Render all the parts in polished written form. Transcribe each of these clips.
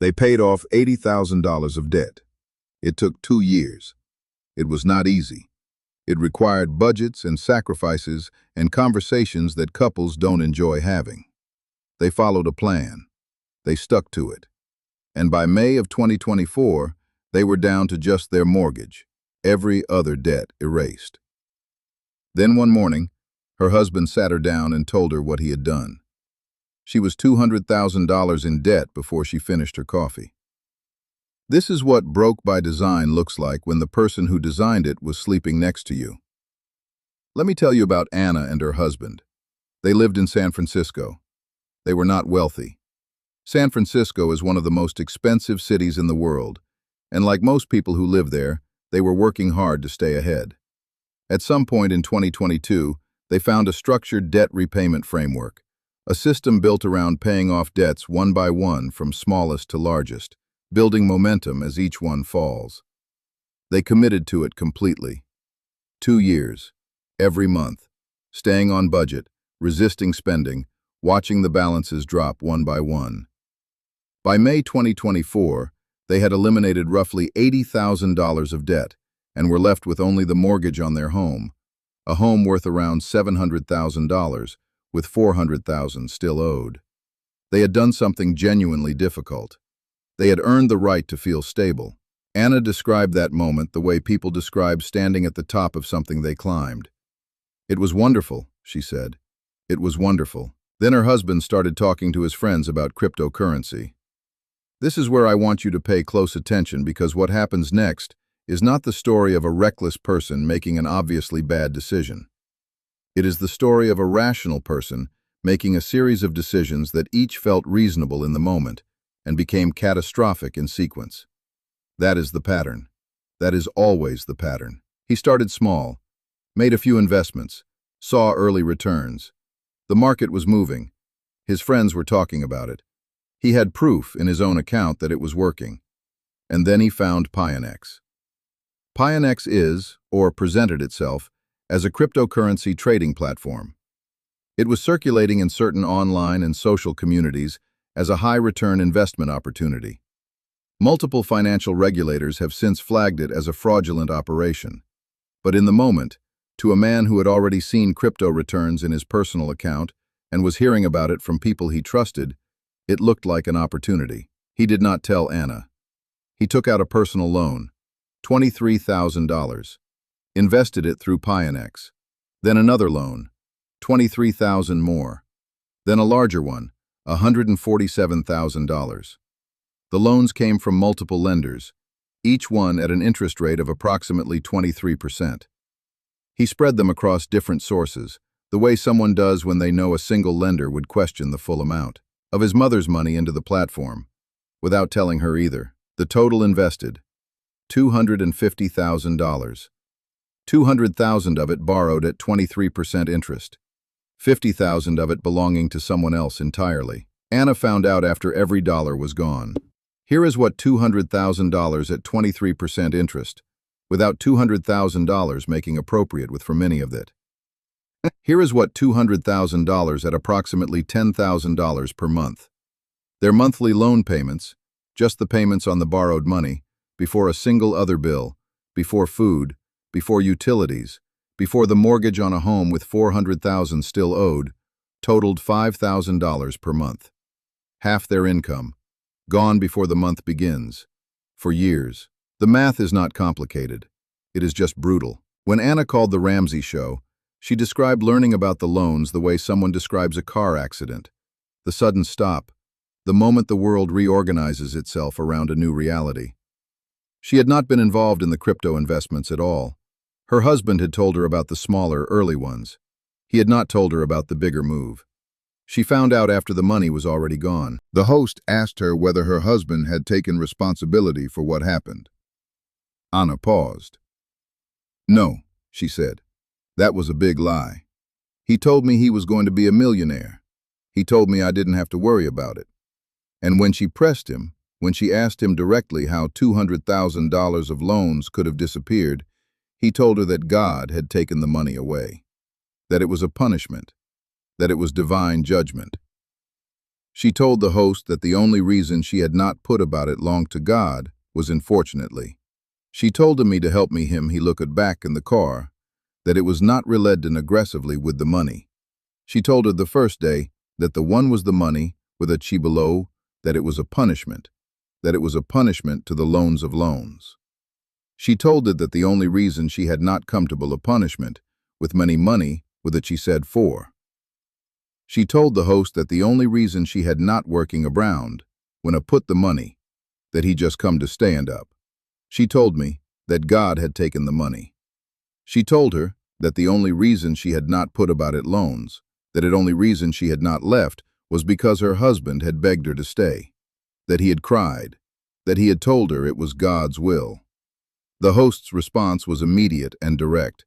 They paid off $80,000 of debt. It took 2 years. It was not easy. It required budgets and sacrifices and conversations that couples don't enjoy having. They followed a plan. They stuck to it. And by May of 2024, they were down to just their mortgage, every other debt erased. Then one morning, her husband sat her down and told her what he had done. She was $200,000 in debt before she finished her coffee. This is what broke by design looks like when the person who designed it was sleeping next to you. Let me tell you about Anna and her husband. They lived in San Francisco. They were not wealthy. San Francisco is one of the most expensive cities in the world, and like most people who live there, they were working hard to stay ahead. At some point in 2022, they found a structured debt repayment framework, a system built around paying off debts one by one from smallest to largest, building momentum as each one falls. They committed to it completely. 2 years, every month, staying on budget, resisting spending, watching the balances drop one by one. By May 2024, they had eliminated roughly $80,000 of debt and were left with only the mortgage on their home, a home worth around $700,000, with $400,000 still owed. They had done something genuinely difficult. They had earned the right to feel stable. Anna described that moment the way people describe standing at the top of something they climbed. "It was wonderful," she said. "It was wonderful." Then her husband started talking to his friends about cryptocurrency. This is where I want you to pay close attention, because what happens next is not the story of a reckless person making an obviously bad decision. It is the story of a rational person making a series of decisions that each felt reasonable in the moment and became catastrophic in sequence. That is the pattern. That is always the pattern. He started small, made a few investments, saw early returns. The market was moving. His friends were talking about it. He had proof in his own account that it was working. And then he found Pionex. Pionex is, or presented itself, as a cryptocurrency trading platform. It was circulating in certain online and social communities as a high-return investment opportunity. Multiple financial regulators have since flagged it as a fraudulent operation. But in the moment, to a man who had already seen crypto returns in his personal account and was hearing about it from people he trusted, it looked like an opportunity. He did not tell Anna. He took out a personal loan, $23,000, invested it through Pionex. Then another loan, $23,000 more. Then a larger one, $147,000. The loans came from multiple lenders, each one at an interest rate of approximately 23%. He spread them across different sources, the way someone does when they know a single lender would question the full amount of his mother's money into the platform, without telling her either. The total invested, $250,000. $200,000 of it borrowed at 23% interest. $50,000 of it belonging to someone else entirely. Anna found out after every dollar was gone. Here is what $200,000 at 23% interest, without $200,000 making appropriate with for many of it. Here is what $200,000 at approximately $10,000 per month. Their monthly loan payments, just the payments on the borrowed money, before a single other bill, before food, before utilities, before the mortgage on a home with $400,000 still owed, totaled $5,000 per month. Half their income, gone before the month begins. For years. The math is not complicated. It is just brutal. When Anna called the Ramsey show, she described learning about the loans the way someone describes a car accident. The sudden stop, the moment the world reorganizes itself around a new reality. She had not been involved in the crypto investments at all. Her husband had told her about the smaller, early ones. He had not told her about the bigger move. She found out after the money was already gone. The host asked her whether her husband had taken responsibility for what happened. Anna paused. "No," she said. "That was a big lie. He told me he was going to be a millionaire. He told me I didn't have to worry about it." And when she pressed him, when she asked him directly how $200,000 of loans could have disappeared, he told her that God had taken the money away, that it was a punishment, that it was divine judgment. She told the host that the only reason she had not put about it long to God was unfortunately. She told me to help me him he looked back in the car, that it was not related aggressively with the money. She told her the first day that the one was the money with a chi below, that it was a punishment to the loans of loans. She told it that the only reason she had not come to a punishment with many money with a she said for. She told the host that the only reason she had not working around when a put the money, that he just come to stand up. She told me that God had taken the money. She told her that the only reason she had not put about it loans, that the only reason she had not left was because her husband had begged her to stay, that he had cried, that he had told her it was God's will. The host's response was immediate and direct.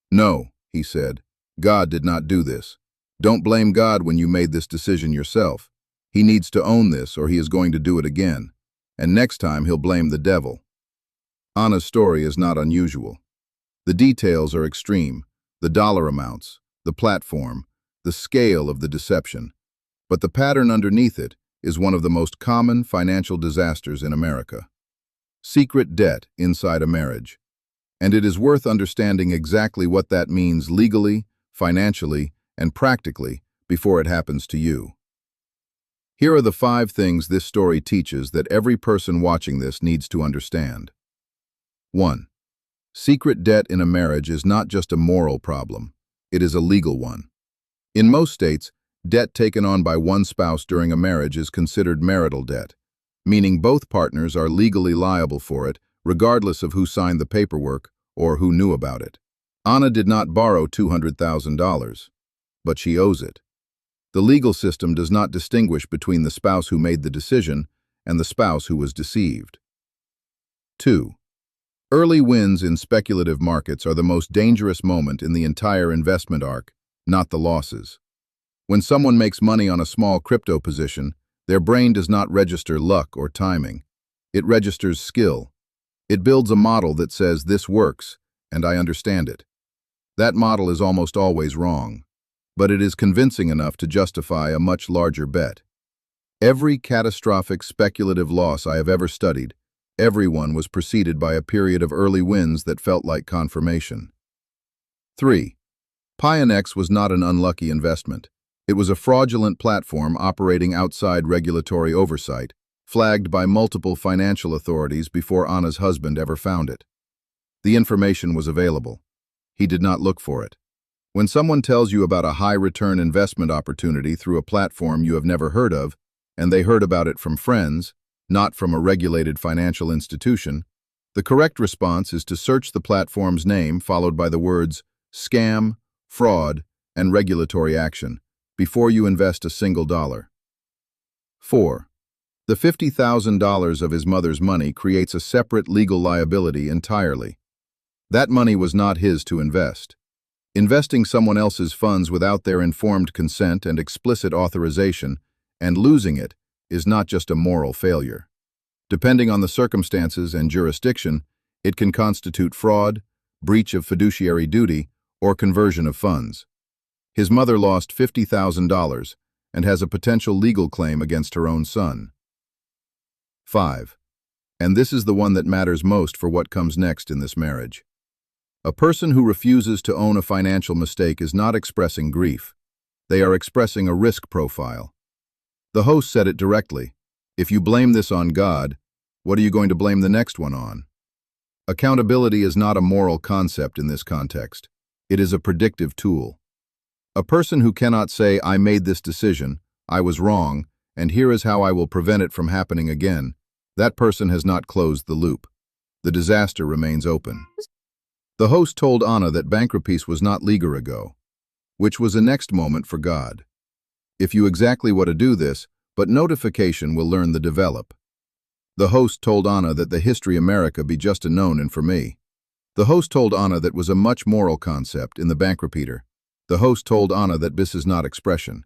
No, he said, God did not do this. Don't blame God when you made this decision yourself. He needs to own this or he is going to do it again. And next time he'll blame the devil. Anna's story is not unusual. The details are extreme, the dollar amounts, the platform, the scale of the deception. But the pattern underneath it is one of the most common financial disasters in America. Secret debt inside a marriage. And it is worth understanding exactly what that means legally, financially, and practically before it happens to you. Here are the 5 things this story teaches that every person watching this needs to understand. 1. Secret debt in a marriage is not just a moral problem, it is a legal one. In most states, debt taken on by one spouse during a marriage is considered marital debt, meaning both partners are legally liable for it, regardless of who signed the paperwork or who knew about it. Anna did not borrow $200,000, but she owes it. The legal system does not distinguish between the spouse who made the decision and the spouse who was deceived. 2. Early wins in speculative markets are the most dangerous moment in the entire investment arc, not the losses. When someone makes money on a small crypto position, their brain does not register luck or timing. It registers skill. It builds a model that says this works, and I understand it. That model is almost always wrong, but it is convincing enough to justify a much larger bet. Every catastrophic speculative loss I have ever studied, everyone was preceded by a period of early wins that felt like confirmation. 3. Pionex was not an unlucky investment. It was a fraudulent platform operating outside regulatory oversight, flagged by multiple financial authorities before Anna's husband ever found it. The information was available. He did not look for it. When someone tells you about a high-return investment opportunity through a platform you have never heard of, and they heard about it from friends, not from a regulated financial institution, the correct response is to search the platform's name followed by the words scam, fraud, and regulatory action before you invest a single dollar. 4. The $50,000 of his mother's money creates a separate legal liability entirely. That money was not his to invest. Investing someone else's funds without their informed consent and explicit authorization and losing it is not just a moral failure. Depending on the circumstances and jurisdiction, it can constitute fraud, breach of fiduciary duty, or conversion of funds. His mother lost $50,000 and has a potential legal claim against her own son. 5. And this is the one that matters most for what comes next in this marriage. A person who refuses to own a financial mistake is not expressing grief. They are expressing a risk profile. The host said it directly. If you blame this on God, what are you going to blame the next one on? Accountability is not a moral concept in this context. It is a predictive tool. A person who cannot say, I made this decision, I was wrong, and here is how I will prevent it from happening again, that person has not closed the loop. The disaster remains open. The host told Anna that bankruptcy was not legal ago, which was a next moment for God. If you exactly what to do this, but notification will learn the develop. The host told Anna that the history America be just a known and for me. The host told Anna that was a much moral concept in the bankruptcy. The host told Anna that this is not expression.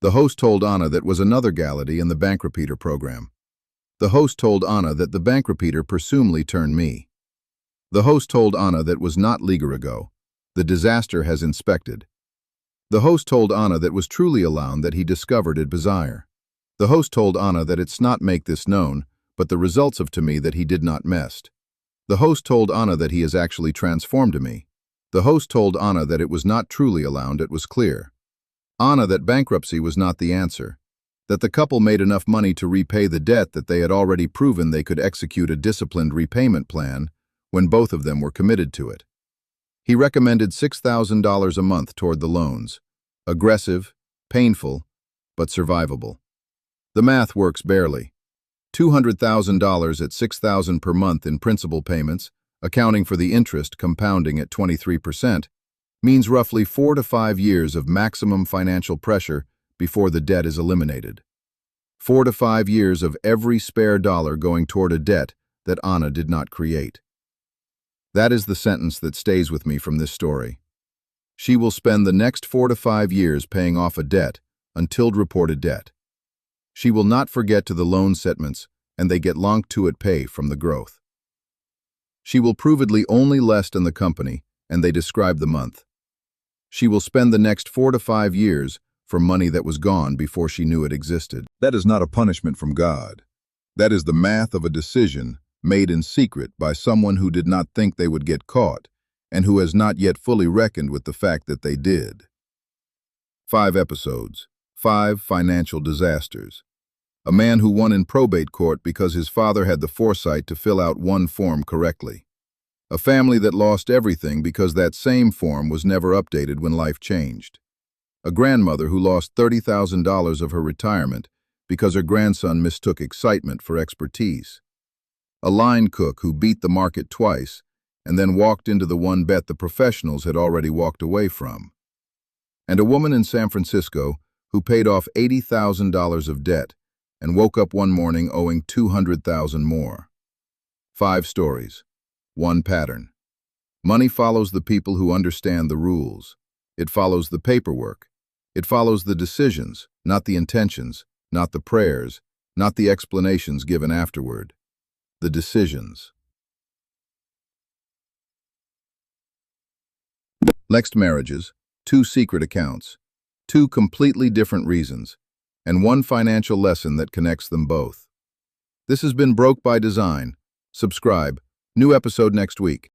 The host told Anna that was another gality in the bankruptcy program. The host told Anna that the bankruptcy presumably turned me. The host told Anna that was not legal ago. The disaster has inspected. The host told Anna that was truly alone that he discovered it bizarre. The host told Anna that it's not make this known, but the results of to me that he did not messed. The host told Anna that he has actually transformed to me. The host told Anna that it was not truly allowed, it was clear. Anna that bankruptcy was not the answer. That the couple made enough money to repay the debt that they had already proven they could execute a disciplined repayment plan when both of them were committed to it. He recommended $6,000 a month toward the loans. Aggressive, painful, but survivable. The math works barely. $200,000 at $6,000 per month in principal payments, accounting for the interest compounding at 23%, means roughly 4 to 5 years of maximum financial pressure before the debt is eliminated. 4 to 5 years of every spare dollar going toward a debt that Anna did not create. That is the sentence that stays with me from this story. She will spend the next 4 to 5 years paying off a debt until reported debt. She will not forget to the loan settlements, and they get long to it pay from the growth. She will provedly only less in the company, and they describe the month. She will spend the next 4 to 5 years for money that was gone before she knew it existed. That is not a punishment from God. That is the math of a decision made in secret by someone who did not think they would get caught, and who has not yet fully reckoned with the fact that they did. 5 episodes, 5 financial disasters. A man who won in probate court because his father had the foresight to fill out one form correctly. A family that lost everything because that same form was never updated when life changed. A grandmother who lost $30,000 of her retirement because her grandson mistook excitement for expertise. A line cook who beat the market twice and then walked into the one bet the professionals had already walked away from. And a woman in San Francisco who paid off $80,000 of debt and woke up one morning owing $200,000 more. 5 stories, 1 pattern. Money follows the people who understand the rules. It follows the paperwork. It follows the decisions, not the intentions, not the prayers, not the explanations given afterward. The decisions. Next marriages, 2 secret accounts, 2 completely different reasons, and 1 financial lesson that connects them both. This has been Broke by Design. Subscribe. New episode next week.